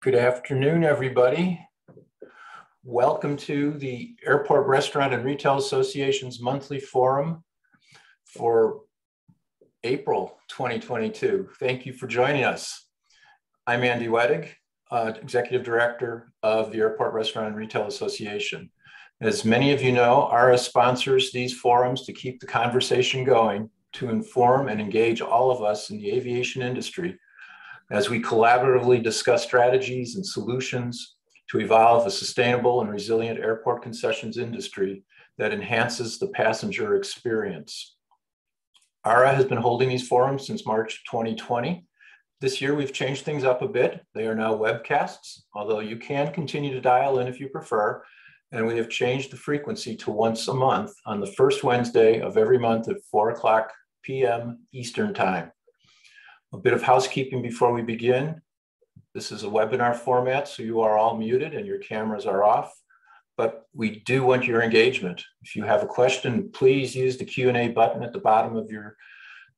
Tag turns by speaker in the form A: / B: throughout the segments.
A: Good afternoon, everybody. Welcome to the Airport Restaurant and Retail Association's monthly forum for April 2022. Thank you for joining us. I'm Andy Wettig, Executive Director of the Airport Restaurant and Retail Association. As many of you know, ARA sponsors these forums to keep the conversation going, to inform and engage all of us in the aviation industry as we collaboratively discuss strategies and solutions to evolve a sustainable and resilient airport concessions industry that enhances the passenger experience. ARA has been holding these forums since March 2020. This year, we've changed things up a bit. They are now webcasts, although you can continue to dial in if you prefer. And we have changed the frequency to once a month on the first Wednesday of every month at 4:00 p.m. Eastern Time. A bit of housekeeping before we begin. This is a webinar format, so you are all muted and your cameras are off, but we do want your engagement. If you have a question, please use the Q&A button at the bottom of your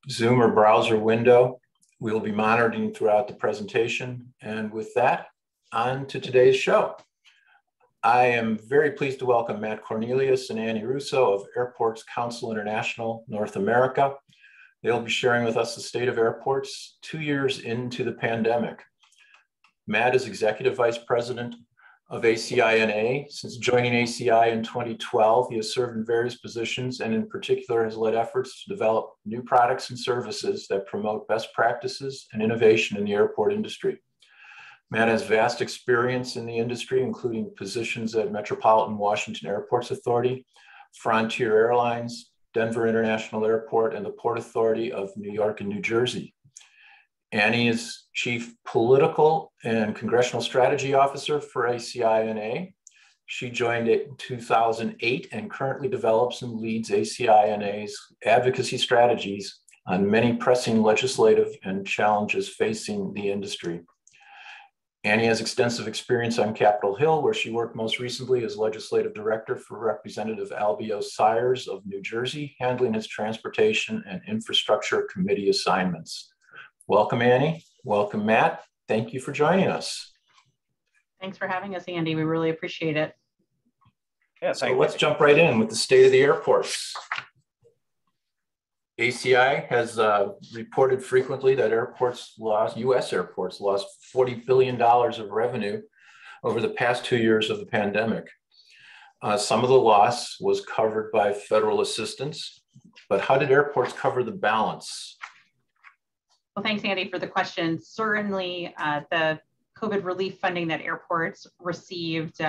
A: Zoom or browser window. We will be monitoring throughout the presentation. And with that, on to today's show. I am very pleased to welcome Matt Cornelius and Annie Russo of Airports Council International North America. They'll be sharing with us the state of airports 2 years into the pandemic. Matt is Executive Vice President of ACI. Since joining ACI in 2012, he has served in various positions and in particular has led efforts to develop new products and services that promote best practices and innovation in the airport industry. Matt has vast experience in the industry, including positions at Metropolitan Washington Airports Authority, Frontier Airlines, Denver International Airport, and the Port Authority of New York and New Jersey. Annie is Chief Political and Congressional Strategy Officer for ACI. She joined it in 2008 and currently develops and leads ACI's advocacy strategies on many pressing legislative and challenges facing the industry. Annie has extensive experience on Capitol Hill, where she worked most recently as Legislative Director for Representative Albio Sires of New Jersey, handling his Transportation and Infrastructure Committee assignments. Welcome, Annie. Welcome, Matt. Thank you for joining us.
B: Thanks for having us, Andy. We really appreciate it.
A: Yeah, so let's jump right in with the state of the airports. ACI has reported frequently that U.S. airports lost $40 billion of revenue over the past 2 years of the pandemic. Some of the loss was covered by federal assistance, but how did airports cover the balance?
B: Well, thanks, Andy, for the question. Certainly, the COVID relief funding that airports received,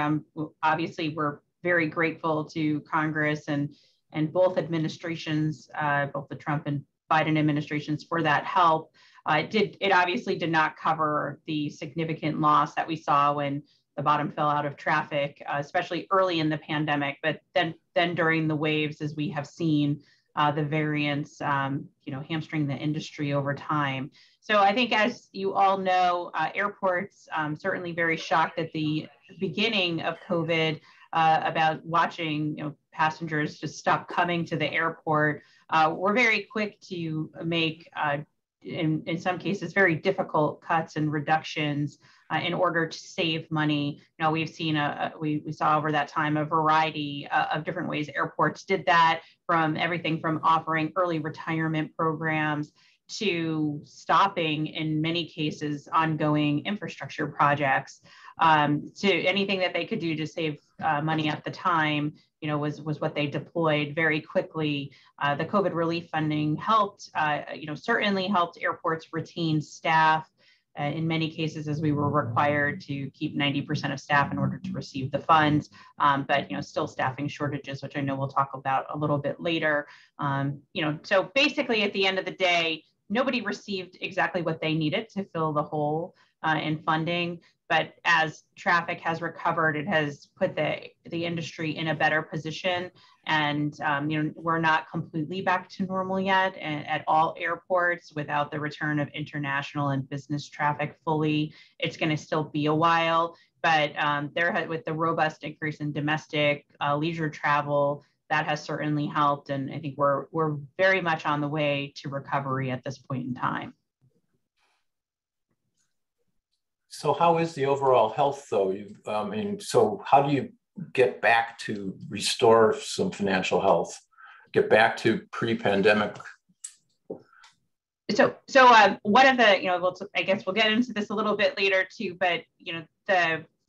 B: obviously, we're very grateful to Congress and both administrations, both the Trump and Biden administrations, for that help. It obviously did not cover the significant loss that we saw when the bottom fell out of traffic, especially early in the pandemic. But then during the waves, as we have seen, the variants, hamstring the industry over time. So I think, as you all know, airports certainly very shocked at the beginning of COVID about watching, passengers just stop coming to the airport. We're very quick to make, in some cases, very difficult cuts and reductions in order to save money. We've seen we saw over that time a variety of different ways airports did that, from everything from offering early retirement programs to stopping, in many cases, ongoing infrastructure projects, to anything that they could do to save money at the time, was what they deployed very quickly. The COVID relief funding helped, certainly helped airports retain staff. In many cases, as we were required to keep 90% of staff in order to receive the funds, but still staffing shortages, which I know we'll talk about a little bit later. So basically, at the end of the day, nobody received exactly what they needed to fill the hole in funding. But as traffic has recovered, it has put the industry in a better position. And we're not completely back to normal yet at all airports without the return of international and business traffic fully. It's going to still be a while, but with the robust increase in domestic leisure travel, that has certainly helped. And I think we're very much on the way to recovery at this point in time.
A: So how is the overall health though? So how do you get back to restore some financial health, get back to pre-pandemic?
B: So one of the, I guess we'll get into this a little bit later too, but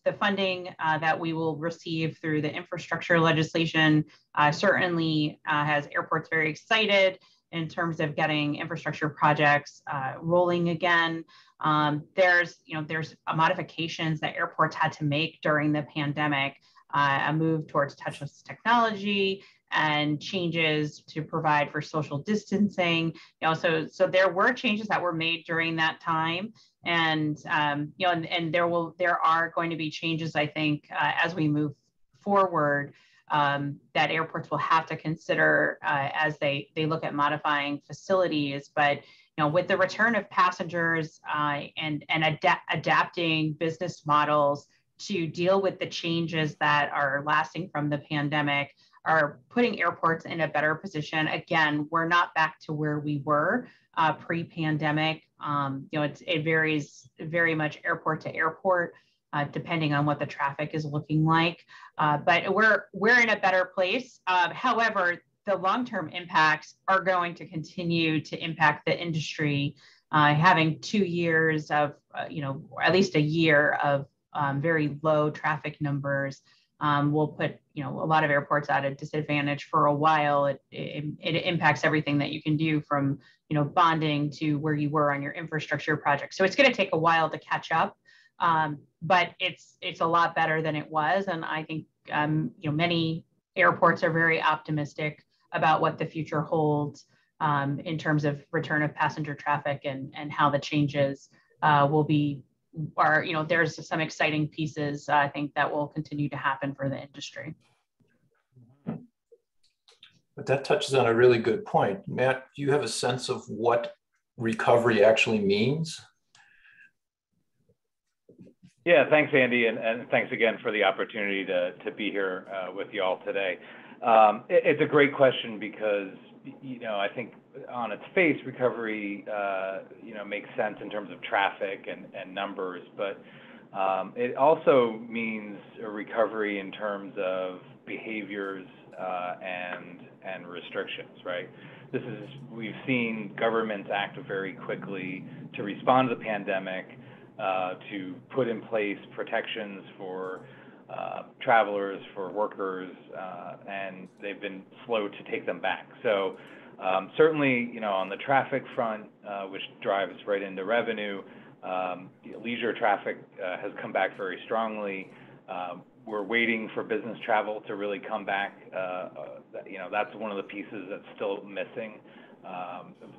B: the funding that we will receive through the infrastructure legislation certainly has airports very excited in terms of getting infrastructure projects rolling again. There's modifications that airports had to make during the pandemic, a move towards touchless technology and changes to provide for social distancing. So there were changes that were made during that time, and there are going to be changes, I think, as we move forward, that airports will have to consider as they look at modifying facilities. But with the return of passengers and adapting business models to deal with the changes that are lasting from the pandemic, are putting airports in a better position. Again, we're not back to where we were pre-pandemic. It varies very much airport to airport, depending on what the traffic is looking like. But we're in a better place. However, the long-term impacts are going to continue to impact the industry. Having 2 years of, at least a year of very low traffic numbers will put a lot of airports at a disadvantage for a while. It impacts everything that you can do, from bonding to where you were on your infrastructure project. So it's going to take a while to catch up, but it's a lot better than it was. And I think many airports are very optimistic about what the future holds in terms of return of passenger traffic and how the changes will be. There's some exciting pieces, I think, that will continue to happen for the industry.
A: But that touches on a really good point. Matt, do you have a sense of what recovery actually means?
C: Yeah, thanks, Andy, and thanks again for the opportunity to be here with you all today. It's a great question because, I think on its face, recovery, makes sense in terms of traffic and numbers, but it also means a recovery in terms of behaviors and restrictions, right? We've seen governments act very quickly to respond to the pandemic, to put in place protections for travelers, for workers, and they've been slow to take them back. So certainly, on the traffic front, which drives right into revenue, leisure traffic has come back very strongly. We're waiting for business travel to really come back. That's one of the pieces that's still missing.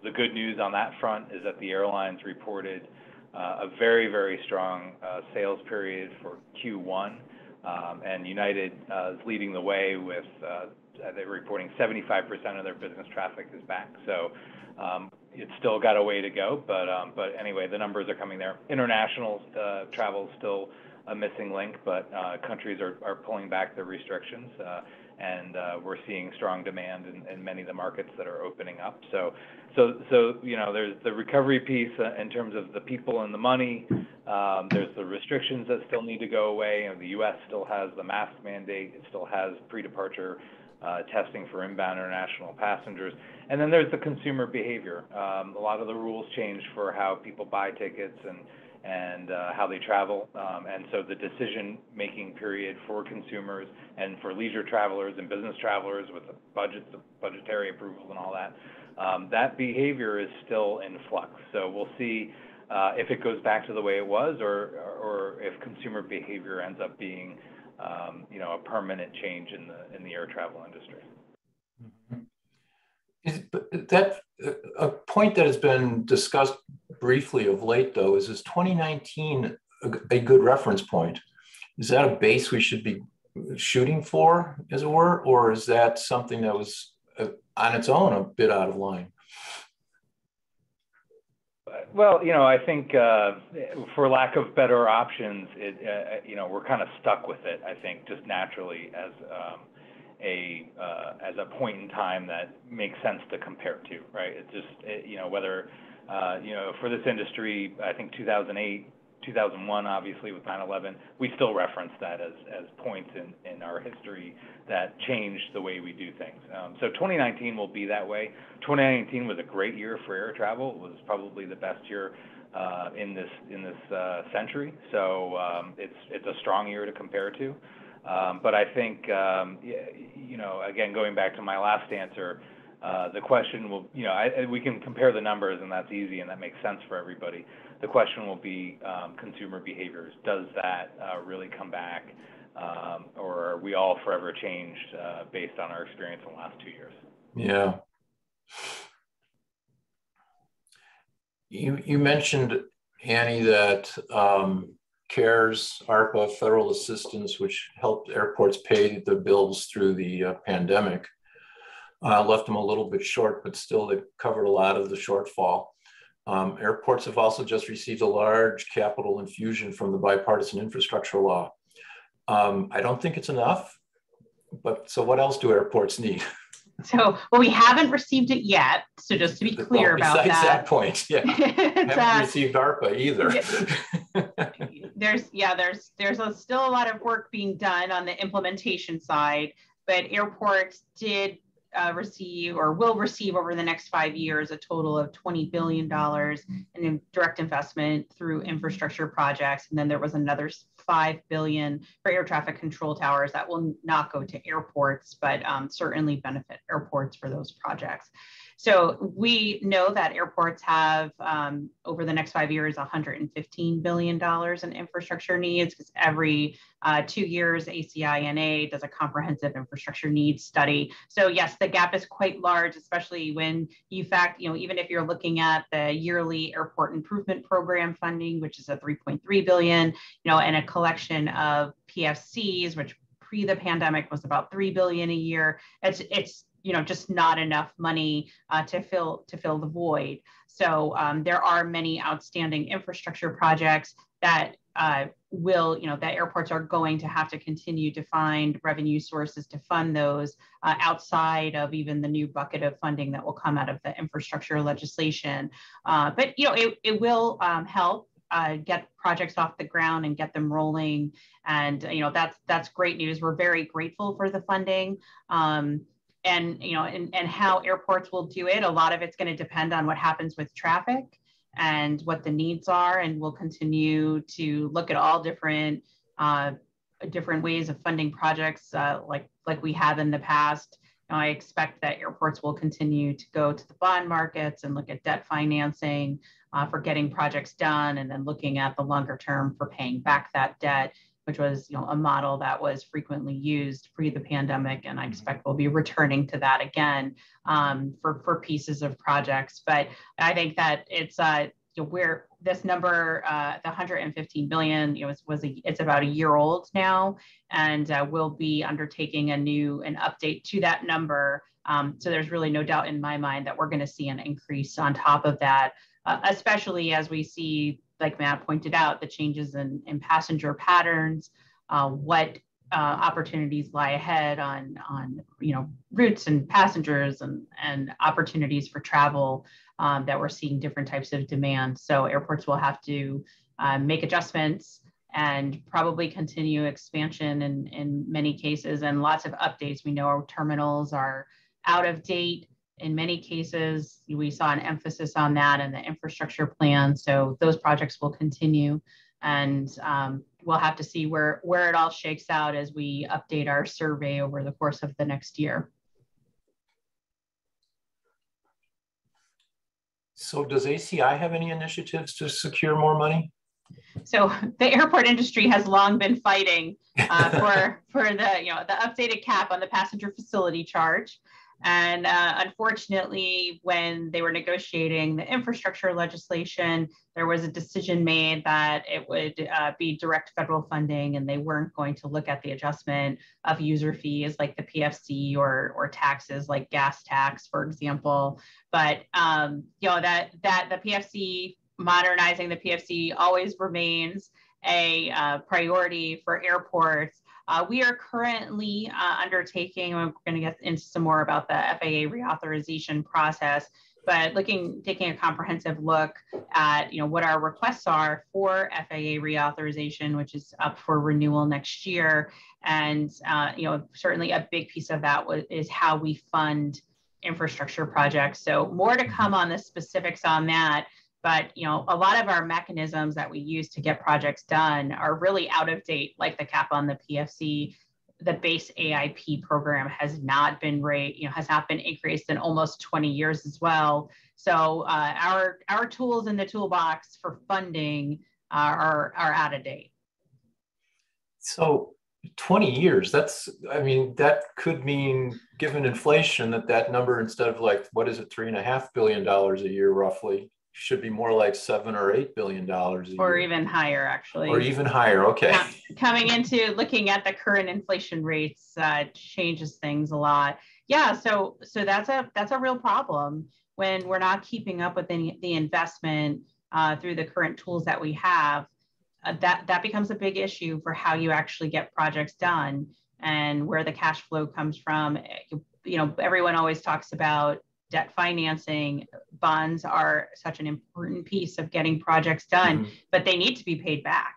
C: The good news on that front is that the airlines reported a very, very strong sales period for Q1. And United is leading the way with, they're reporting 75% of their business traffic is back. So it's still got a way to go, but anyway, the numbers are coming there. International travel is still a missing link, but countries are pulling back their restrictions, and we're seeing strong demand in many of the markets that are opening up. So there's the recovery piece in terms of the people and the money. There's the restrictions that still need to go away. The U.S. still has the mask mandate. It still has pre-departure testing for inbound international passengers. And then there's the consumer behavior. A lot of the rules changed for how people buy tickets and how they travel. And so the decision-making period for consumers and for leisure travelers and business travelers with the budgets, the budgetary approvals and all that, that behavior is still in flux. So we'll see if it goes back to the way it was, or if consumer behavior ends up being a permanent change in the air travel industry.
A: Is that a point that has been discussed briefly of late, though, is 2019 a good reference point? Is that a base we should be shooting for, as it were, or is that something that was on its own a bit out of line?
C: Well, I think for lack of better options, we're kind of stuck with it, I think, just naturally as a point in time that makes sense to compare to, right? It's just, whether, for this industry, I think 2008 2001, obviously, with 9/11, we still reference that as points in our history that changed the way we do things. So 2019 will be that way. 2019 was a great year for air travel. It was probably the best year in this century. So it's a strong year to compare to. But I think, again, going back to my last answer, the question will, we can compare the numbers, and that's easy, and that makes sense for everybody. The question will be consumer behaviors. Does that really come back, or are we all forever changed based on our experience in the last 2 years?
A: Yeah. You mentioned, Annie, that CARES, ARPA, federal assistance, which helped airports pay the bills through the pandemic, left them a little bit short, but still they covered a lot of the shortfall. Airports have also just received a large capital infusion from the bipartisan infrastructure law. I don't think it's enough, but so what else do airports need?
B: So, well, we haven't received it yet. So just to be clear about that.
A: Besides that point, yeah. Haven't received ARPA either.
B: There's still a lot of work being done on the implementation side, but airports did receive or will receive over the next 5 years a total of $20 billion in direct investment through infrastructure projects. And then there was another $5 billion for air traffic control towers that will not go to airports, but certainly benefit airports for those projects. So we know that airports have over the next 5 years, $115 billion in infrastructure needs, because every 2 years, ACI does a comprehensive infrastructure needs study. So yes, the gap is quite large, especially when you even if you're looking at the yearly airport improvement program funding, which is a $3.3 billion, and a collection of PFCs, which pre the pandemic was about $3 billion a year. It's just not enough money to fill the void. So there are many outstanding infrastructure projects that that airports are going to have to continue to find revenue sources to fund those outside of even the new bucket of funding that will come out of the infrastructure legislation. But it will help get projects off the ground and get them rolling. And that's great news. We're very grateful for the funding. And how airports will do it. A lot of it's going to depend on what happens with traffic and what the needs are. And we'll continue to look at all different ways of funding projects like we have in the past. I expect that airports will continue to go to the bond markets and look at debt financing for getting projects done, and then looking at the longer term for paying back that debt, which was a model that was frequently used pre the pandemic, and I expect we'll be returning to that again for pieces of projects. But I think that it's where this number, the 115 billion, it's about a year old now, and we'll be undertaking an update to that number. So there's really no doubt in my mind that we're going to see an increase on top of that, especially as we see, like Matt pointed out, the changes in passenger patterns, what opportunities lie ahead on routes and passengers and opportunities for travel that we're seeing different types of demand. So airports will have to make adjustments and probably continue expansion in many cases, and lots of updates. We know our terminals are out of date. In many cases, we saw an emphasis on that in the infrastructure plan. So those projects will continue, and we'll have to see where it all shakes out as we update our survey over the course of the next year.
A: So does ACI have any initiatives to secure more money?
B: So the airport industry has long been fighting for the updated cap on the passenger facility charge. And unfortunately, when they were negotiating the infrastructure legislation, there was a decision made that it would be direct federal funding, and they weren't going to look at the adjustment of user fees like the PFC or taxes like gas tax, for example. But that the PFC, modernizing the PFC always remains a priority for airports. We are currently undertaking, we're going to get into some more about the FAA reauthorization process, but taking a comprehensive look at what our requests are for FAA reauthorization, which is up for renewal next year, and certainly a big piece of that is how we fund infrastructure projects. So more to come on the specifics on that. But a lot of our mechanisms that we use to get projects done are really out of date, like the cap on the PFC. The base AIP program has not been increased in almost 20 years as well. So our tools in the toolbox for funding are out of date.
A: So 20 years, that could mean, given inflation, that number, instead of $3.5 billion a year roughly, should be more like $7 or $8 billion a year.
B: Or even higher, actually.
A: Or even higher, okay.
B: Coming into looking at the current inflation rates changes things a lot. Yeah, so that's a real problem when we're not keeping up with the investment through the current tools that we have. That becomes a big issue for how you actually get projects done and where the cash flow comes from. Everyone always talks about debt financing. Bonds are such an important piece of getting projects done, but they need to be paid back.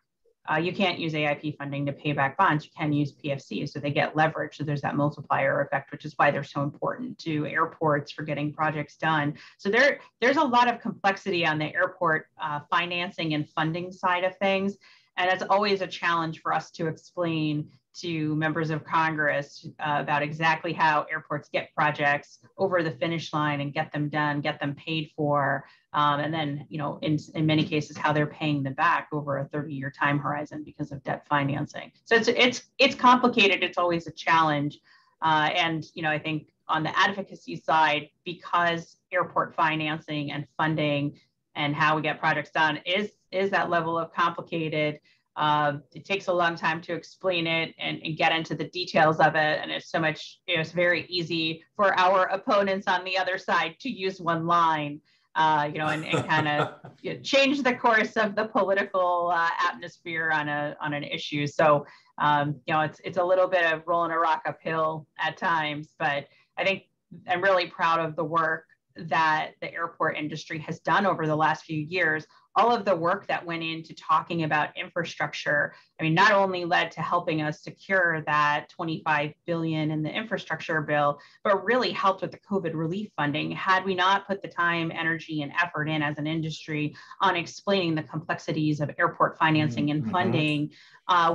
B: You can't use AIP funding to pay back bonds. You can use PFC, so they get leverage. So there's that multiplier effect, which is why they're so important to airports for getting projects done. So there's a lot of complexity on the airport financing and funding side of things. And it's always a challenge for us to explain to members of Congress about exactly how airports get projects over the finish line and get them done, get them paid for, and then in many cases how they're paying them back over a 30-year time horizon because of debt financing. So it's complicated. It's always a challenge, and I think on the advocacy side, because airport financing and funding and how we get projects done is that level of complicated. It takes a long time to explain it and get into the details of it. And it's very easy for our opponents on the other side to use one line, and kind of change the course of the political atmosphere on an issue. So, it's a little bit of rolling a rock uphill at times, but I think I'm really proud of the work that the airport industry has done over the last few years. All of the work that went into talking about infrastructure, not only led to helping us secure that $25 billion in the infrastructure bill, but really helped with the COVID relief funding. Had we not put the time, energy, and effort in as an industry on explaining the complexities of airport financing and funding,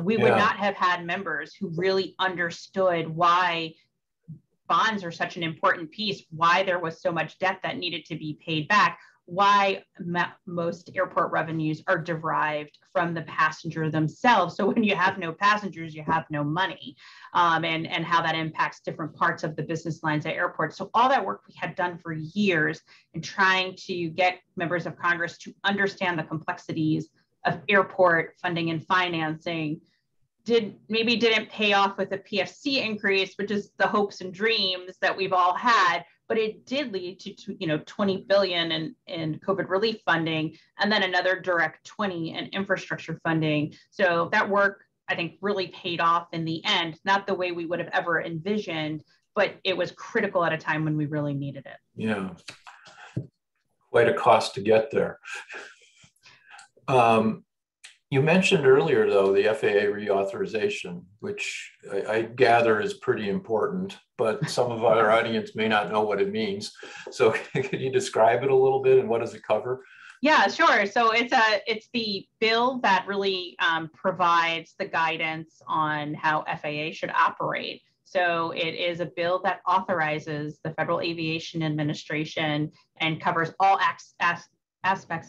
B: we would not have had members who really understood why bonds are such an important piece, why there was so much debt that needed to be paid back, why most airport revenues are derived from the passenger themselves. So when you have no passengers, you have no money, and how that impacts different parts of the business lines at airports. So all that work we had done for years in trying to get members of Congress to understand the complexities of airport funding and financing didn't pay off with a PFC increase, which is the hopes and dreams that we've all had, but it did lead to $20 billion in COVID relief funding, and then another direct 20 in infrastructure funding. So that work, I think, really paid off in the end, not the way we would have ever envisioned, but it was critical at a time when we really needed it.
A: Yeah, quite a cost to get there. You mentioned earlier, though, the FAA reauthorization, which I gather is pretty important, but some of our audience may not know what it means. So could you describe it a little bit, and what does it cover?
B: Yeah, sure. So it's the bill that really provides the guidance on how FAA should operate. So it is a bill that authorizes the Federal Aviation Administration and covers all aspects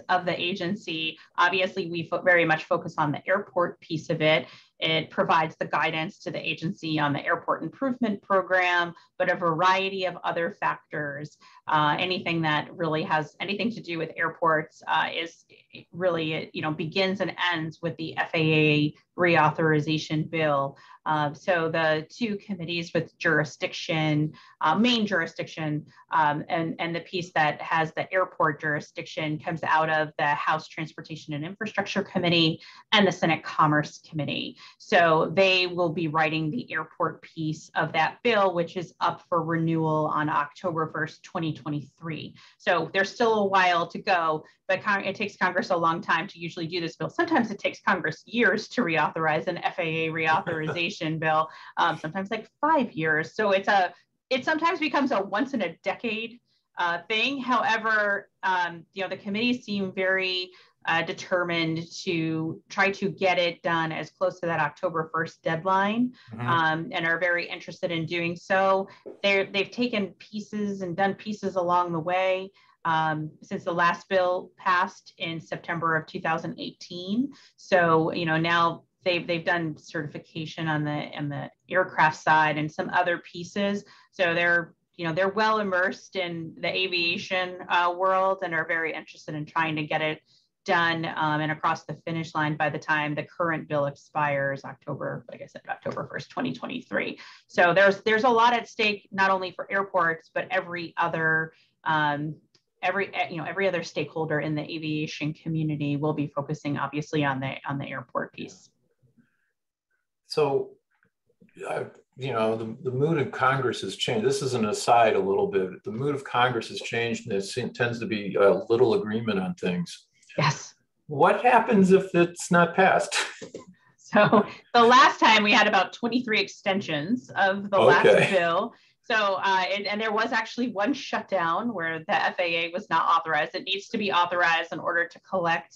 B: of the agency. Obviously, we very much focus on the airport piece of it. It provides the guidance to the agency on the airport improvement program, but a variety of other factors. Anything that really has anything to do with airports is really, begins and ends with the FAA reauthorization bill. So the two committees with jurisdiction, main jurisdiction, and the piece that has the airport jurisdiction comes out of the House Transportation and Infrastructure Committee and the Senate Commerce Committee. So they will be writing the airport piece of that bill, which is up for renewal on October 1st, 2023. So there's still a while to go, but it takes Congress a long time to usually do this bill. Sometimes it takes Congress years to reauthorize an FAA reauthorization bill, sometimes like 5 years. So it sometimes becomes a once in a decade thing. However, the committees seem very determined to try to get it done as close to that October 1st deadline, and are very interested in doing so. They've taken pieces and done pieces along the way since the last bill passed in September of 2018. So, now they've done certification on the aircraft side and some other pieces. So they're well immersed in the aviation world and are very interested in trying to get it done and across the finish line by the time the current bill expires October 1st, 2023. So there's a lot at stake, not only for airports, but every other stakeholder in the aviation community will be focusing obviously on the airport piece.
A: So, the mood of Congress has changed. This is an aside a little bit. The mood of Congress has changed, and it tends to be a little agreement on things.
B: Yes.
A: What happens if it's not passed?
B: So the last time we had about 23 extensions of the last bill. So, and there was actually one shutdown where the FAA was not authorized. It needs to be authorized in order to collect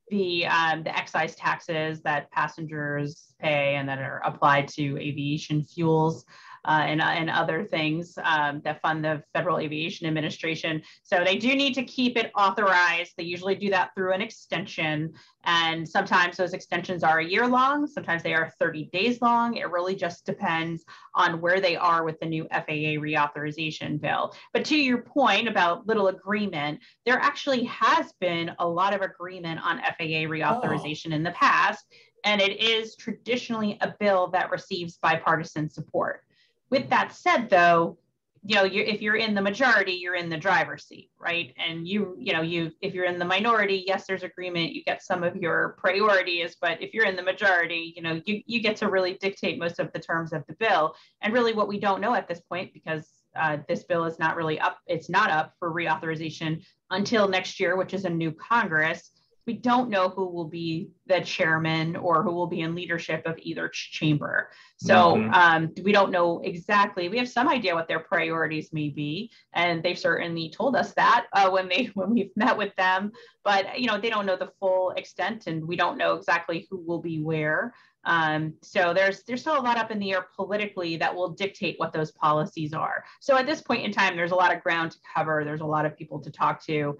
B: the excise taxes that passengers pay and that are applied to aviation fuels and other things that fund the Federal Aviation Administration. So they do need to keep it authorized. They usually do that through an extension. And sometimes those extensions are a year long. Sometimes they are 30 days long. It really just depends on where they are with the new FAA reauthorization bill. But to your point about little agreement, there actually has been a lot of agreement on FAA reauthorization in the past. And it is traditionally a bill that receives bipartisan support. With that said, though, if you're in the majority, you're in the driver's seat, right? And if you're in the minority, yes, there's agreement. You get some of your priorities, but if you're in the majority, you get to really dictate most of the terms of the bill. And really, what we don't know at this point, because this bill is not really up, it's not up for reauthorization until next year, which is a new Congress. We don't know who will be the chairman or who will be in leadership of either chamber. So we don't know exactly. We have some idea what their priorities may be, and they've certainly told us that when we've met with them. But they don't know the full extent, and we don't know exactly who will be where. So there's still a lot up in the air politically that will dictate what those policies are. So at this point in time, there's a lot of ground to cover. There's a lot of people to talk to.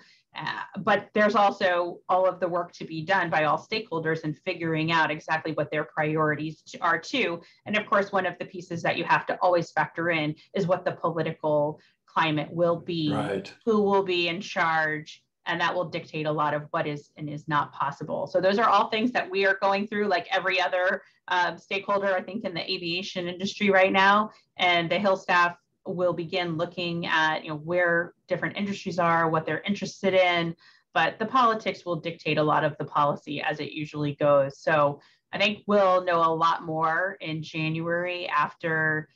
B: But there's also all of the work to be done by all stakeholders in figuring out exactly what their priorities are too. And of course, one of the pieces that you have to always factor in is what the political climate will be, right, who will be in charge, and that will dictate a lot of what is and is not possible. So those are all things that we are going through, like every other stakeholder, I think, in the aviation industry right now. And the Hill staff will begin looking at where different industries are, what they're interested in, but the politics will dictate a lot of the policy as it usually goes. So I think we'll know a lot more in January after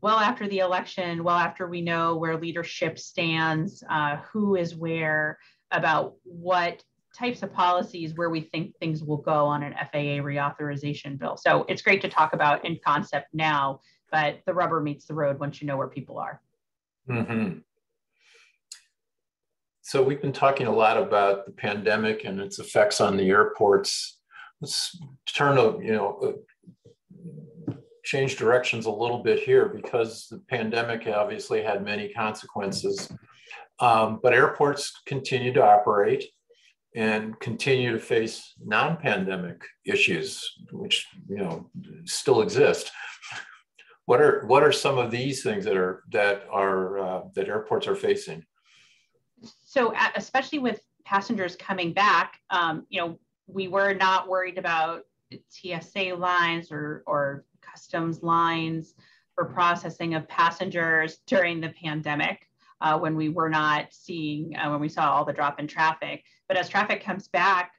B: the election, after we know where leadership stands, who is where, about what types of policies, where we think things will go on an FAA reauthorization bill. So it's great to talk about in concept now, but the rubber meets the road once you know where people are.
A: So we've been talking a lot about the pandemic and its effects on the airports. Let's change directions a little bit here, because the pandemic obviously had many consequences. But airports continue to operate and continue to face non-pandemic issues, which still exist. What are some of these things that airports are facing?
B: So, especially with passengers coming back, we were not worried about TSA lines or customs lines for processing of passengers during the pandemic, when we were not seeing, when we saw all the drop in traffic. But as traffic comes back,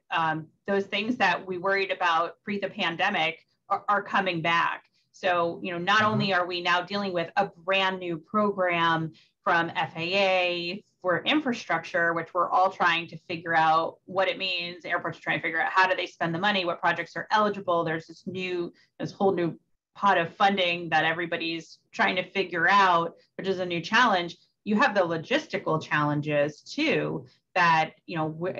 B: those things that we worried about pre the pandemic are coming back. So, not only are we now dealing with a brand new program from FAA for infrastructure, which we're all trying to figure out what it means. Airports are trying to figure out how do they spend the money, what projects are eligible. There's this whole new pot of funding that everybody's trying to figure out, which is a new challenge. You have the logistical challenges too, that,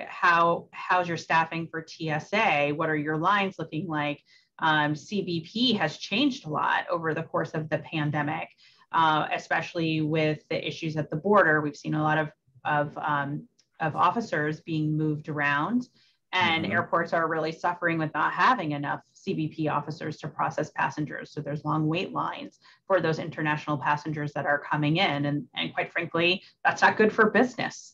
B: how's your staffing for TSA? What are your lines looking like? CBP has changed a lot over the course of the pandemic, especially with the issues at the border. We've seen a lot of officers being moved around, and airports are really suffering with not having enough CBP officers to process passengers. So there's long wait lines for those international passengers that are coming in, and quite frankly, that's not good for business.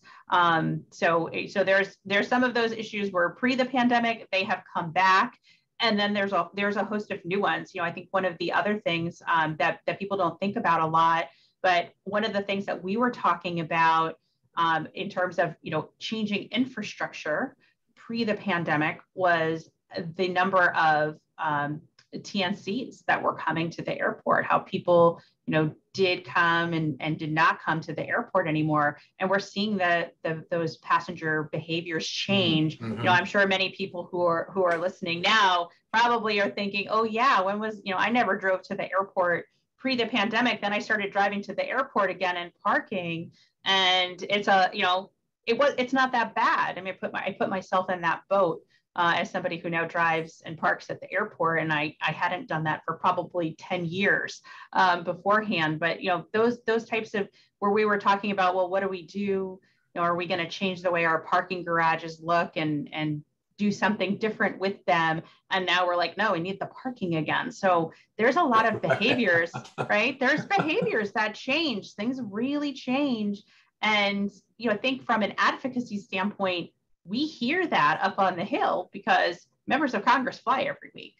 B: So there's some of those issues where pre the pandemic they have come back. And then there's a host of new ones. I think one of the other things that people don't think about a lot, but one of the things that we were talking about in terms of changing infrastructure pre the pandemic was the number of TNCs that were coming to the airport, how people did come and did not come to the airport anymore. And we're seeing that those passenger behaviors change. I'm sure many people who are listening now probably are thinking, oh yeah, when was, I never drove to the airport pre the pandemic. Then I started driving to the airport again and parking. And it's it's not that bad. I mean, I put myself in that boat as somebody who now drives and parks at the airport. And I hadn't done that for probably 10 years beforehand. But, those types of where we were talking about, well, what do we do? Are we going to change the way our parking garages look and do something different with them? And now we're like, no, we need the parking again. So there's a lot of behaviors, right? There's behaviors that change. Things really change. And, I think from an advocacy standpoint, we hear that up on the Hill because members of Congress fly every week.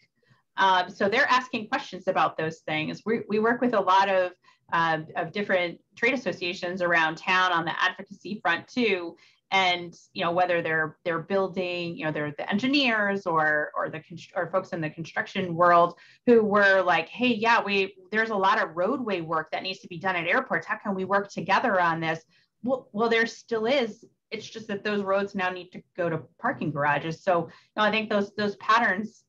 B: So they're asking questions about those things. We work with a lot of different trade associations around town on the advocacy front too. And, whether they're building, they're the engineers or folks in the construction world who were like, hey, yeah, there's a lot of roadway work that needs to be done at airports. How can we work together on this? Well, there still is. It's just that those roads now need to go to parking garages. So I think those patterns,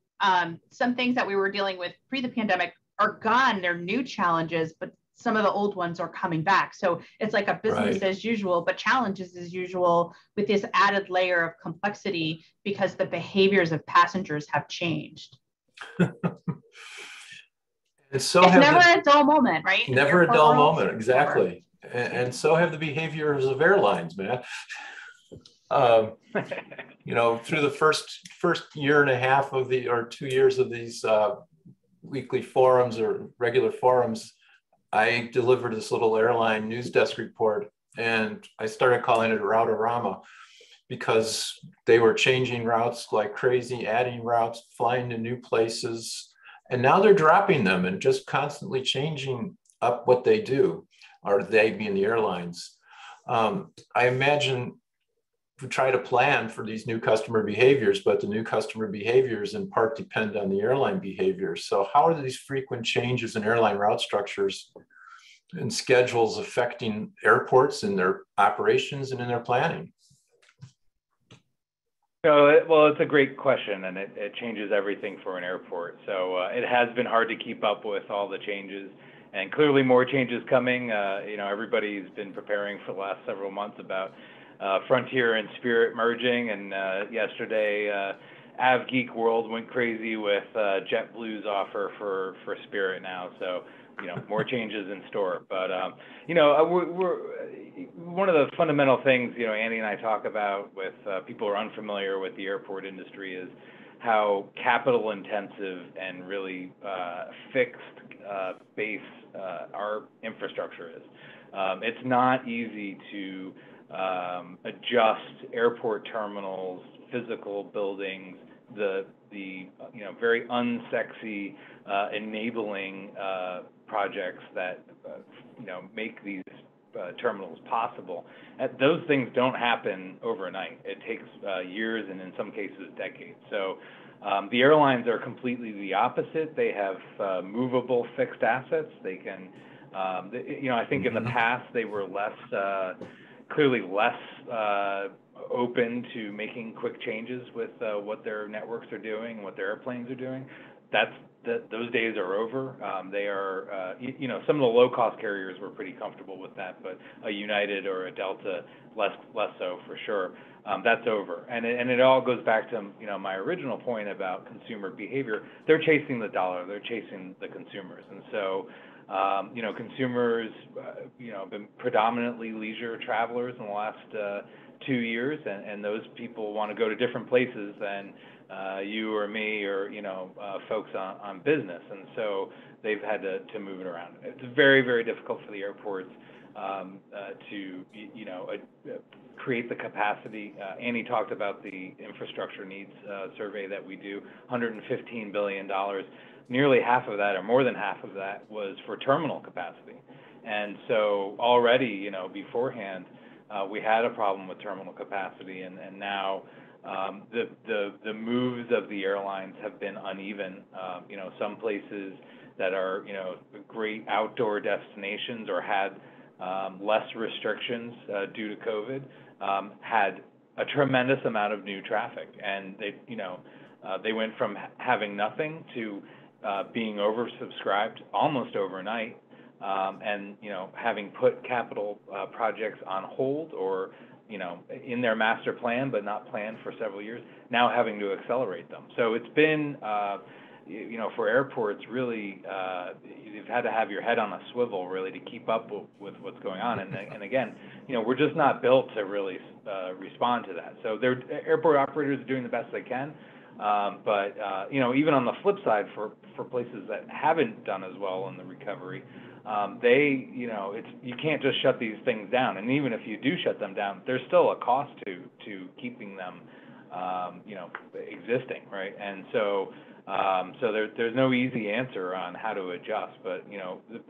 B: some things that we were dealing with pre the pandemic are gone. They're new challenges, but some of the old ones are coming back. So it's like a business as usual, but challenges as usual with this added layer of complexity because the behaviors of passengers have changed. It's never a dull moment, right?
A: Never a dull moment, exactly. And so have the behaviors of airlines, man. Through the first year and a half or 2 years of these weekly forums or regular forums, I delivered this little airline news desk report, and I started calling it Routorama because they were changing routes like crazy, adding routes, flying to new places, and now they're dropping them and just constantly changing up what they do. Or they being the airlines. I imagine we try to plan for these new customer behaviors, but the new customer behaviors in part depend on the airline behaviors. So how are these frequent changes in airline route structures and schedules affecting airports in their operations and in their planning?
C: Well, it's a great question, and it changes everything for an airport. So it has been hard to keep up with all the changes. And clearly more changes coming. Everybody's been preparing for the last several months about Frontier and Spirit merging. And yesterday, AvGeek World went crazy with JetBlue's offer for Spirit now. So, more changes in store. But, we're one of the fundamental things, Andy and I talk about with people who are unfamiliar with the airport industry is how capital intensive and really fixed base our infrastructure is. It's not easy to adjust airport terminals, physical buildings, the very unsexy enabling projects that make these terminals possible. Those things don't happen overnight. It takes years and in some cases decades. So The airlines are completely the opposite. They have movable fixed assets. They can, I think in the past they were clearly less open to making quick changes with what their networks are doing, what their airplanes are doing. Those days are over. They are, some of the low-cost carriers were pretty comfortable with that, but a United or a Delta, less so for sure. That's over, and it all goes back to my original point about consumer behavior. They're chasing the dollar. They're chasing the consumers, and so consumers, have been predominantly leisure travelers in the last 2 years, and those people want to go to different places than you or me or folks on business, and so they've had to move it around. It's very, very difficult for the airports to create the capacity. Annie talked about the infrastructure needs survey that we do, $115 billion. Nearly half of that, or more than half of that, was for terminal capacity, and so already beforehand we had a problem with terminal capacity, and now the moves of the airlines have been uneven. Some places that are great outdoor destinations or had less restrictions due to COVID had a tremendous amount of new traffic, and they went from having nothing to being oversubscribed almost overnight, and having put capital projects on hold or in their master plan but not planned for several years, now having to accelerate them. So it's been for airports, really, you've had to have your head on a swivel, really, to keep up with what's going on. And again, we're just not built to really respond to that. So airport operators are doing the best they can. But even on the flip side, for places that haven't done as well in the recovery, you can't just shut these things down. And even if you do shut them down, there's still a cost to keeping them, existing, right? And so there's no easy answer on how to adjust. But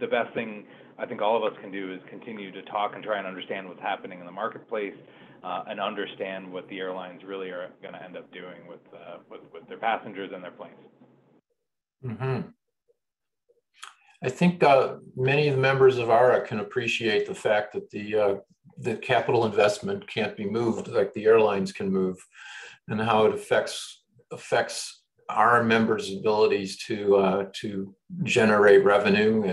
C: the best thing I think all of us can do is continue to talk and try and understand what's happening in the marketplace, and understand what the airlines really are going to end up doing with their passengers and their planes.
A: Mm-hmm. I think many of the members of ARA can appreciate the fact that the capital investment can't be moved like the airlines can move, and how it affects our members' abilities to generate revenue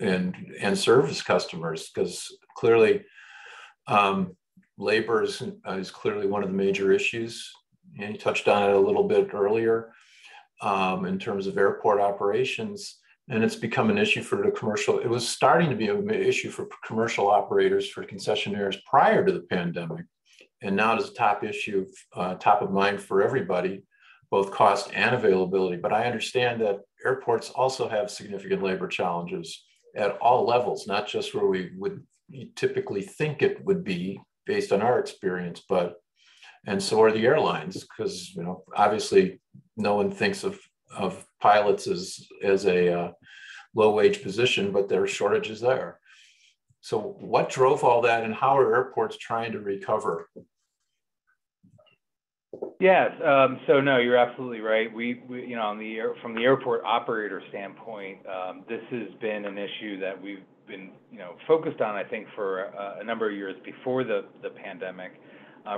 A: and service customers, because clearly labor is clearly one of the major issues, and you touched on it a little bit earlier in terms of airport operations. And it's become an issue for the commercial. It was starting to be an issue for commercial operators, for concessionaires prior to the pandemic. And now it is a top issue, top of mind for everybody, both cost and availability. But I understand that airports also have significant labor challenges at all levels, not just where we would typically think it would be based on our experience, and so are the airlines, because obviously no one thinks of pilots as a low-wage position, but there are shortages there. So what drove all that, and how are airports trying to recover?
C: Yes, so no, you're absolutely right. We from the airport operator standpoint, this has been an issue that we've been focused on, I think, for a number of years before the pandemic.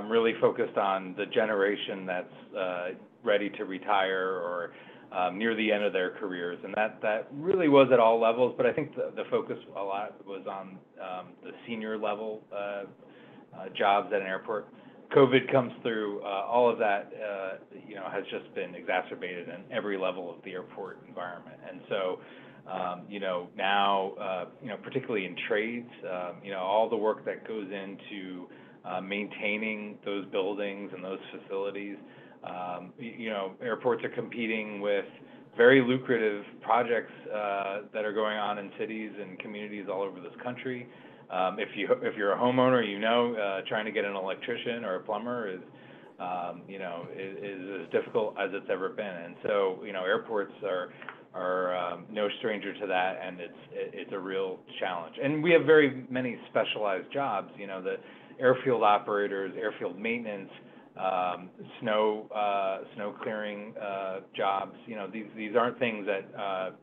C: Really focused on the generation that's ready to retire or near the end of their careers, and that really was at all levels. But I think the focus a lot was on the senior level jobs at an airport. COVID comes through, all of that has just been exacerbated in every level of the airport environment. And so now particularly in trades, all the work that goes into maintaining those buildings and those facilities. Airports are competing with very lucrative projects that are going on in cities and communities all over this country. If you're a homeowner, trying to get an electrician or a plumber is as difficult as it's ever been. And so airports are no stranger to that, and it's a real challenge. And we have very many specialized jobs. The airfield operators, airfield maintenance, snow clearing jobs. These aren't things that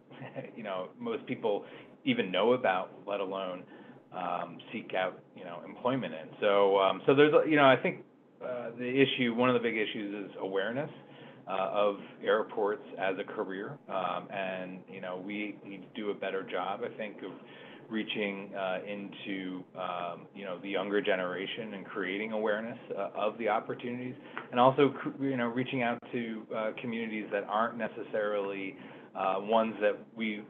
C: most people even know about, let alone seek out employment in. So there's I think one of the big issues is awareness of airports as a career, and we need to do a better job, I think, of reaching into the younger generation and creating awareness of the opportunities, and also reaching out to communities that aren't necessarily ones that we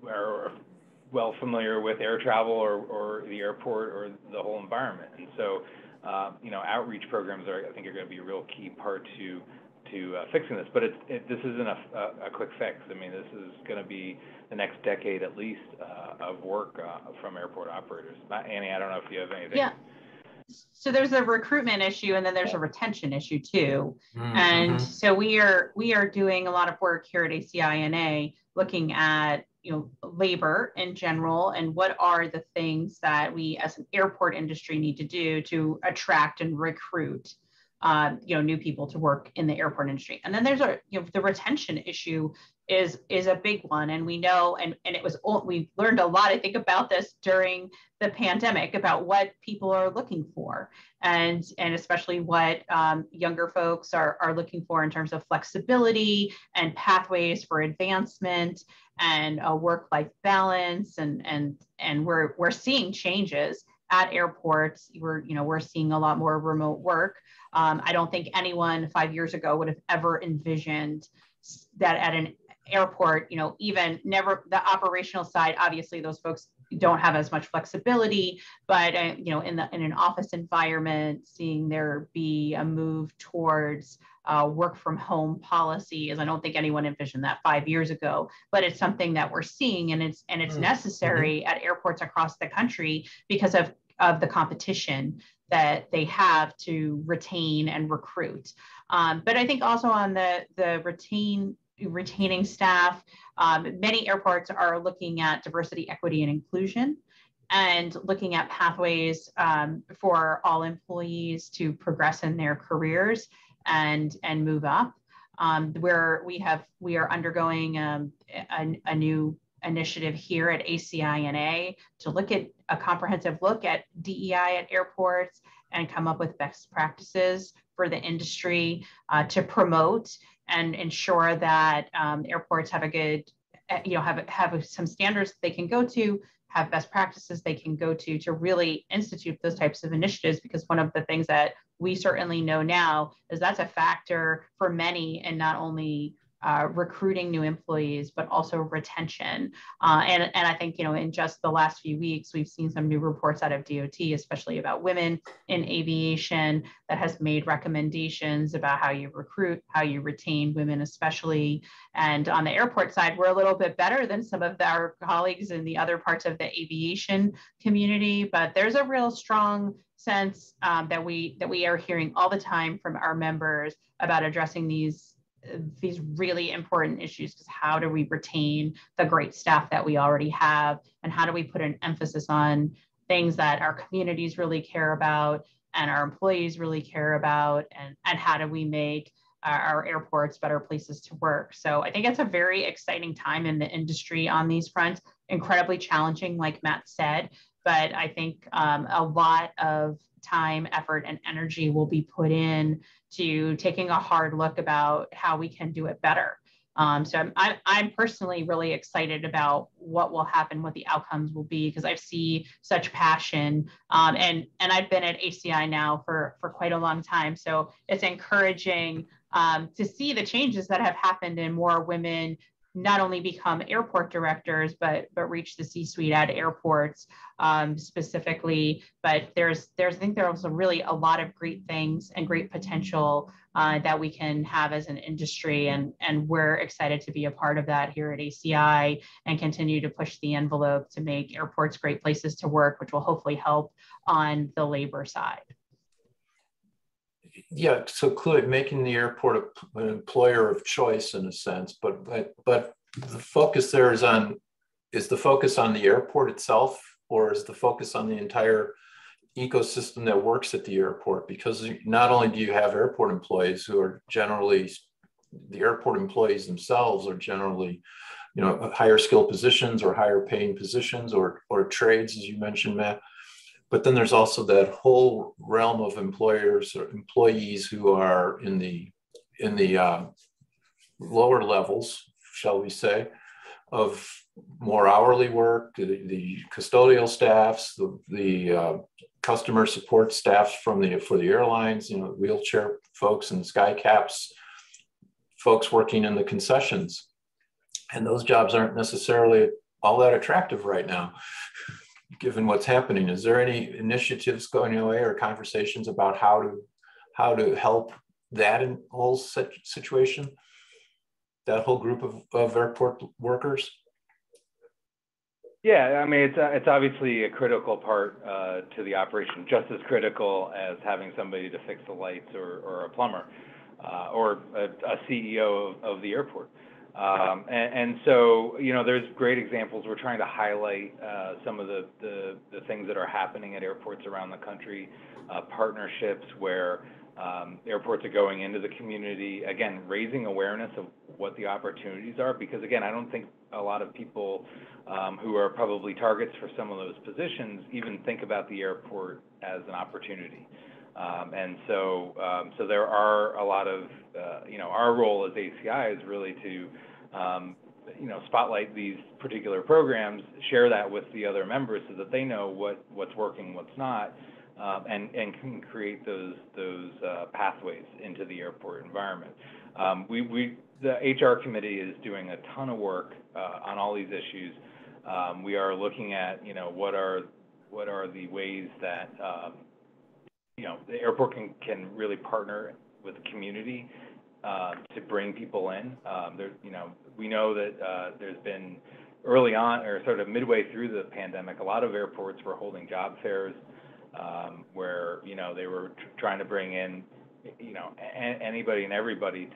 C: are well familiar with air travel or the airport or the whole environment. And so outreach programs I think are going to be a real key part to fixing this, but this isn't a quick fix. I mean, this is going to be the next decade at least of work from airport operators. Annie, I don't know if you have anything.
B: Yeah. So there's a recruitment issue, and then there's a retention issue too. And so we are doing a lot of work here at ACI looking at labor in general, and what are the things that we as an airport industry need to do to attract and recruit new people to work in the airport industry. And then there's the retention issue is a big one. And we know, and we learned a lot, I think, about this during the pandemic, about what people are looking for, and especially what younger folks are looking for in terms of flexibility and pathways for advancement and a work-life balance. And we're seeing changes at airports. We're seeing a lot more remote work. I don't think anyone 5 years ago would have ever envisioned that at an airport, even never the operational side. Obviously, those folks don't have as much flexibility, but in an office environment, seeing there be a move towards work from home policies. I don't think anyone envisioned that 5 years ago, but it's something that we're seeing, and it's necessary at airports across the country because of the competition that they have to retain and recruit. But I think also on the retaining staff, many airports are looking at diversity, equity, and inclusion, and looking at pathways for all employees to progress in their careers and move up. Where we are undergoing a new initiative here at ACI to look at a comprehensive look at DEI at airports and come up with best practices for the industry to promote and ensure that airports have a good, have some standards they can go to, have best practices they can go to really institute those types of initiatives. Because one of the things that we certainly know now is that's a factor for many, and not only recruiting new employees, but also retention. And I think, in just the last few weeks, we've seen some new reports out of DOT, especially about women in aviation, that has made recommendations about how you recruit, how you retain women, especially. And on the airport side, we're a little bit better than some of our colleagues in the other parts of the aviation community, but there's a real strong sense that we are hearing all the time from our members about addressing these really important issues. Because how do we retain the great staff that we already have, and how do we put an emphasis on things that our communities really care about and our employees really care about, and how do we make our airports better places to work? So I think it's a very exciting time in the industry on these fronts. Incredibly challenging, like Matt said, but I think a lot of time, effort, and energy will be put in to taking a hard look about how we can do it better. So I'm personally really excited about what will happen, what the outcomes will be, because I see such passion. And I've been at ACI now for quite a long time. So it's encouraging to see the changes that have happened, and more women not only become airport directors, but reach the C-suite at airports specifically. But I think there's really a lot of great things and great potential that we can have as an industry. And we're excited to be a part of that here at ACI and continue to push the envelope to make airports great places to work, which will hopefully help on the labor side.
A: Yeah, so clearly making the airport an employer of choice in a sense, but the focus there is the focus on the airport itself, or is the focus on the entire, ecosystem that works at the airport, because not only do you have airport employees who are generally, the airport employees themselves are generally, you know, higher skill positions or higher paying positions or trades, as you mentioned, Matt. But then there's also that whole realm of employers or employees who are in the lower levels, shall we say, of more hourly work, the custodial staffs, the customer support staffs for the airlines, you know, wheelchair folks and sky caps, folks working in the concessions. And those jobs aren't necessarily all that attractive right now, given what's happening. Is there any initiatives going away or conversations about how to help that whole situation, that whole group of airport workers?
C: Yeah, I mean, it's obviously a critical part to the operation, just as critical as having somebody to fix the lights or a plumber or a CEO of the airport. And so, you know, there's great examples. We're trying to highlight some of the things that are happening at airports around the country, partnerships where airports are going into the community, again, raising awareness of what the opportunities are, because again, I don't think a lot of people who are probably targets for some of those positions even think about the airport as an opportunity. And so there are a lot of, you know, our role as ACI is really to, you know, spotlight these particular programs, share that with the other members so that they know what's working, what's not, and can create those pathways into the airport environment. The HR committee is doing a ton of work on all these issues. We are looking at, you know, what are the ways that you know, the airport can really partner with the community to bring people in. You know, we know that there's been early on, or sort of midway through the pandemic, a lot of airports were holding job fairs where, you know, they were trying to bring in, you know, anybody and everybody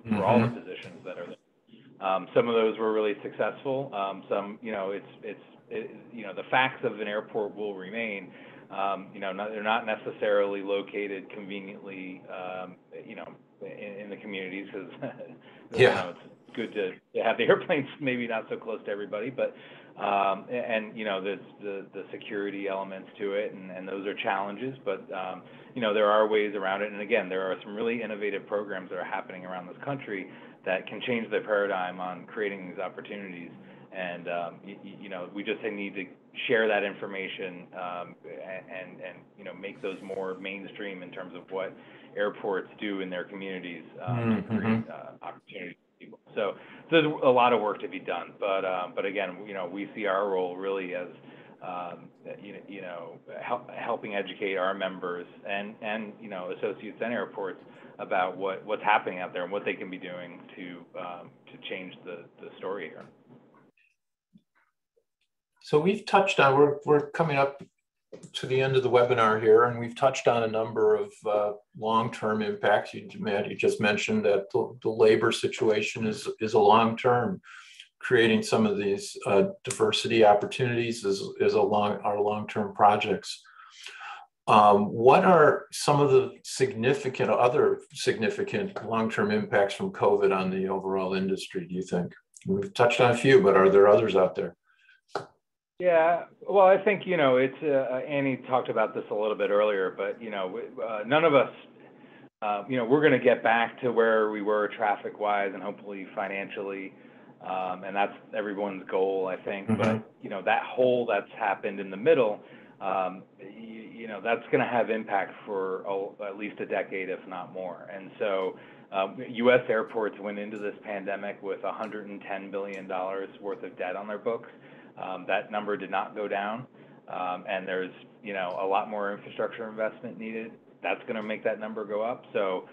C: for all the positions that are there. Some of those were really successful. Some, you know, you know, the facts of an airport will remain. You know, they're not necessarily located conveniently, you know, in the communities, because you know, it's good to have the airplanes maybe not so close to everybody, but and you know, there's the security elements to it, and those are challenges, but you know, there are ways around it. And again, there are some really innovative programs that are happening around this country that can change the paradigm on creating these opportunities. And you know, we just need to share that information and you know, make those more mainstream in terms of what airports do in their communities to create opportunities for people. So there's a lot of work to be done, but again, you know, we see our role really as you know, helping educate our members and you know, associates and airports about what's happening out there and what they can be doing to change the story here.
A: So we've touched on, we're coming up to the end of the webinar here, and we've touched on a number of long-term impacts. Matt, you just mentioned that the labor situation is a long-term. Creating some of these diversity opportunities is our long-term projects. What are some of the other significant long-term impacts from COVID on the overall industry, do you think? We've touched on a few, but are there others out there?
C: Yeah, well, I think, you know, it's, Annie talked about this a little bit earlier, but, you know, none of us, you know, we're going to get back to where we were traffic-wise and hopefully financially, and that's everyone's goal, I think. But, you know, that hole that's happened in the middle, you know, that's going to have impact for at least a decade, if not more. And so U.S. airports went into this pandemic with $110 billion worth of debt on their books. That number did not go down, and there's, you know, a lot more infrastructure investment needed. That's going to make that number go up. So,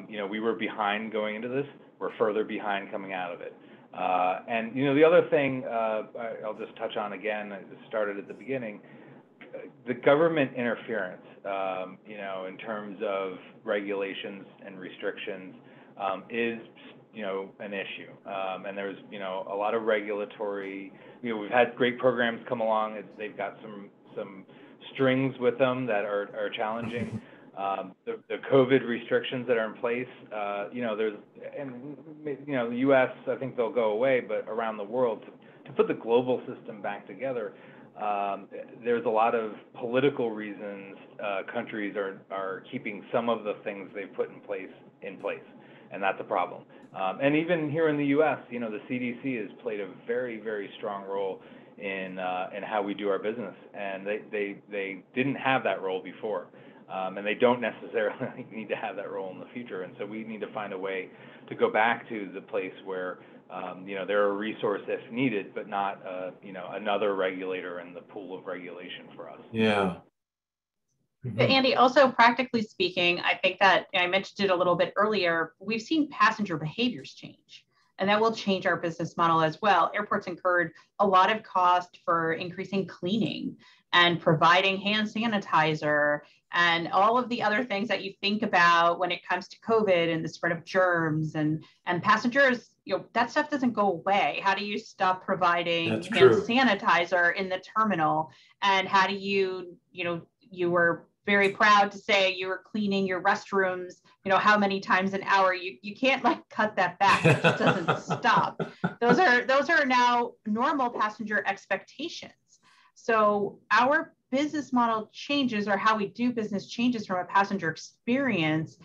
C: you know, we were behind going into this. We're further behind coming out of it. And, you know, the other thing I'll just touch on again, I started at the beginning, the government interference, you know, in terms of regulations and restrictions is, you know, an issue. And there's, you know, a lot of regulatory, you know, we've had great programs come along. They've got some strings with them that are challenging. The COVID restrictions that are in place, the U.S., I think they'll go away, but around the world, to put the global system back together, there's a lot of political reasons countries are keeping some of the things they've put in place, and that's a problem. And even here in the U.S., the CDC has played a very, very strong role in how we do our business, and they didn't have that role before. And they don't necessarily need to have that role in the future. And so we need to find a way to go back to the place where, they're a resource if needed, but not, another regulator in the pool of regulation for us.
A: Yeah.
B: But Andy, also practically speaking, I think that I mentioned it a little bit earlier, we've seen passenger behaviors change. And that will change our business model as well. Airports incurred a lot of cost for increasing cleaning and providing hand sanitizer and all of the other things that you think about when it comes to COVID and the spread of germs and passengers, that stuff doesn't go away. How do you stop providing hand sanitizer in the terminal? And how do you were very proud to say you were cleaning your restrooms, how many times an hour. You can't cut that back. It just doesn't stop. Those are now normal passenger expectations. So our business model changes, or how we do business changes from a passenger experience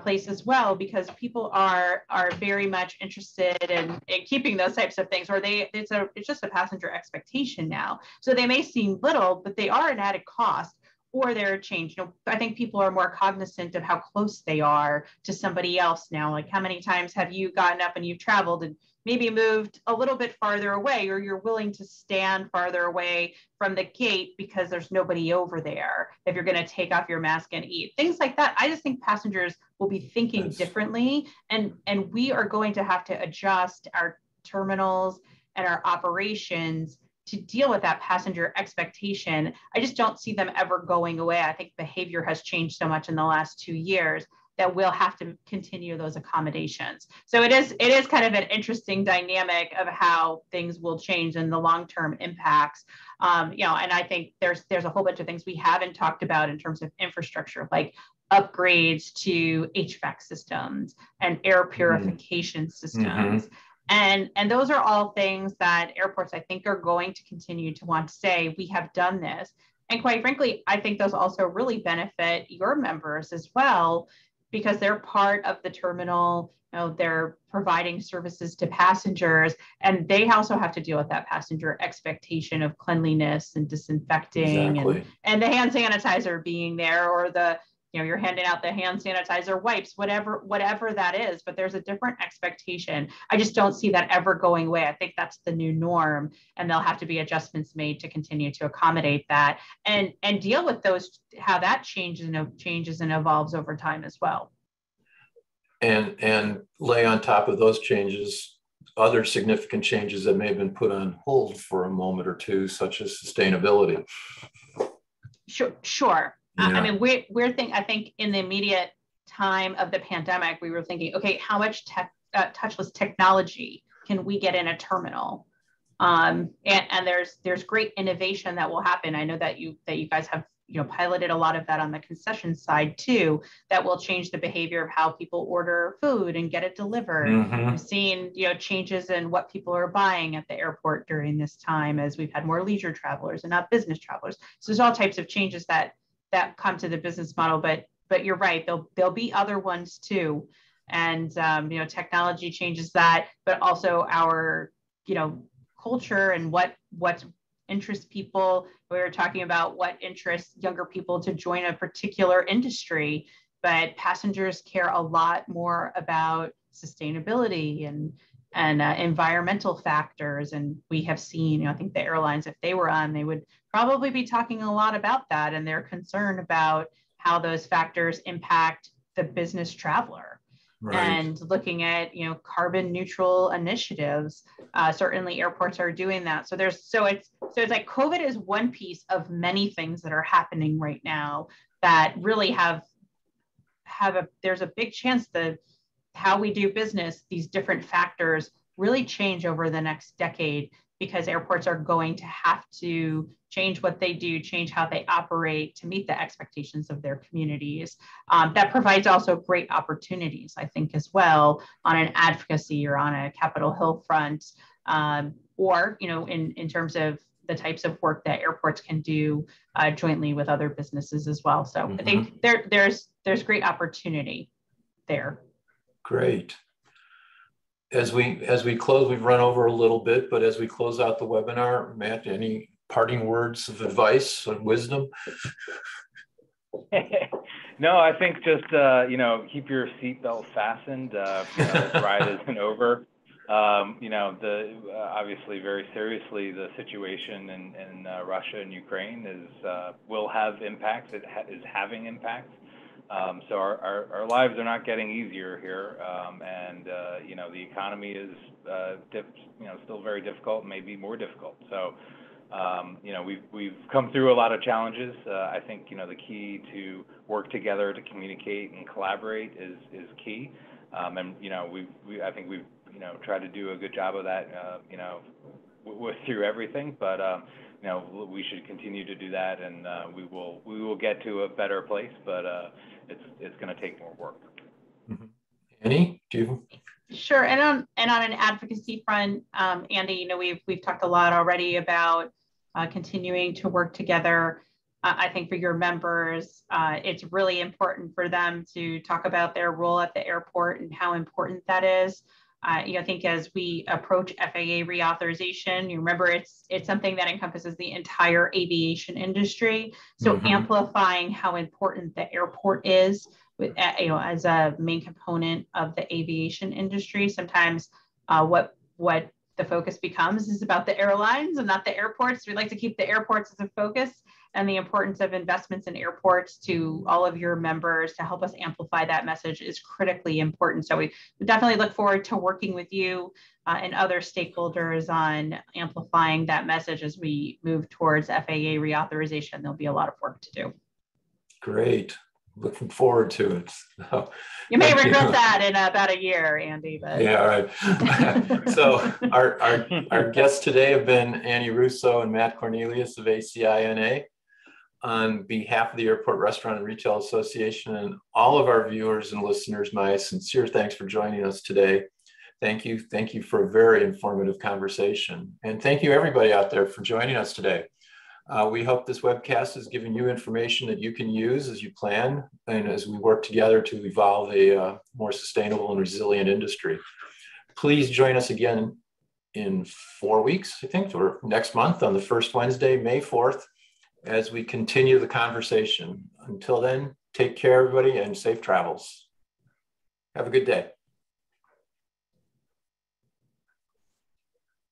B: place as well, because people are very much interested in keeping those types of things, or it's just a passenger expectation now. So they may seem little, but they are an added cost, or they're a change. I think people are more cognizant of how close they are to somebody else now. Like, how many times have you gotten up and you've traveled and maybe moved a little bit farther away, or you're willing to stand farther away from the gate because there's nobody over there if you're going to take off your mask and eat, things like that. I just think passengers will be thinking differently, and we are going to have to adjust our terminals and our operations to deal with that passenger expectation. I just don't see them ever going away. I think behavior has changed so much in the last 2 years that we'll have to continue those accommodations. So it is kind of an interesting dynamic of how things will change and the long-term impacts. And I think there's a whole bunch of things we haven't talked about in terms of infrastructure, like upgrades to HVAC systems and air purification systems. And those are all things that airports, I think, are going to continue to want to say, we have done this. And quite frankly, I think those also really benefit your members as well, because they're part of the terminal. They're providing services to passengers, and they also have to deal with that passenger expectation of cleanliness and disinfecting and the hand sanitizer being there, or you're handing out the hand sanitizer wipes, whatever that is, but there's a different expectation. I just don't see that ever going away. I think that's the new norm, and there'll have to be adjustments made to continue to accommodate that and deal with those, how that changes and evolves over time as well.
A: And lay on top of those changes other significant changes that may have been put on hold for a moment or two, such as sustainability.
B: Sure. Yeah. I mean, I think in the immediate time of the pandemic, we were thinking, okay, how much touchless technology can we get in a terminal? And there's great innovation that will happen. I know that you guys have piloted a lot of that on the concession side too, that will change the behavior of how people order food and get it delivered. We've seen changes in what people are buying at the airport during this time, as we've had more leisure travelers and not business travelers. So there's all types of changes that come to the business model, but you're right, there'll be other ones too. And technology changes that, but also our culture and what interests people. We were talking about what interests younger people to join a particular industry, but passengers care a lot more about sustainability and environmental factors. And we have seen, I think the airlines, if they were on, they would probably be talking a lot about that, and they're concerned about how those factors impact the business traveler. Right. And looking at carbon neutral initiatives. Certainly airports are doing that. So it's like COVID is one piece of many things that are happening right now that really there's a big chance that how we do business, these different factors really change over the next decade, because airports are going to have to change what they do, change how they operate to meet the expectations of their communities. That provides also great opportunities, I think, as well on an advocacy or on a Capitol Hill front, or in terms of the types of work that airports can do jointly with other businesses as well. So I think there's great opportunity there.
A: Great. As we close, we've run over a little bit, but as we close out the webinar, Matt, any parting words of advice and wisdom?
C: No, I think just keep your seatbelt fastened. This ride isn't over. Obviously, very seriously, the situation in Russia and Ukraine will have impacts. It is having impacts. So our lives are not getting easier here, and the economy is still very difficult, maybe more difficult. So we've come through a lot of challenges. I think the key to work together, to communicate and collaborate is key. And I think we've tried to do a good job of that. Through everything, but we should continue to do that, and we will get to a better place, but it's going to take more work.
A: Mm-hmm. Annie, do you?
B: Sure, and on an advocacy front, Andy, we've talked a lot already about continuing to work together. I think for your members, it's really important for them to talk about their role at the airport and how important that is. I think as we approach FAA reauthorization, you remember it's something that encompasses the entire aviation industry. So amplifying how important the airport is, as a main component of the aviation industry. Sometimes what the focus becomes is about the airlines and not the airports. We like to keep the airports as a focus, and the importance of investments in airports to all of your members to help us amplify that message is critically important. So we definitely look forward to working with you and other stakeholders on amplifying that message as we move towards FAA reauthorization. There'll be a lot of work to do.
A: Great. Looking forward to it.
B: You may regret that in about a year, Andy. But
A: yeah, all right. So our guests today have been Annie Russo and Matt Cornelius of ACI. On behalf of the Airport Restaurant and Retail Association and all of our viewers and listeners, my sincere thanks for joining us today. Thank you for a very informative conversation. And thank you everybody out there for joining us today. We hope this webcast has given you information that you can use as you plan and as we work together to evolve a more sustainable and resilient industry. Please join us again in 4 weeks, I think, or next month on the first Wednesday, May 4th, as we continue the conversation. Until then, take care, everybody, and safe travels. Have a good day.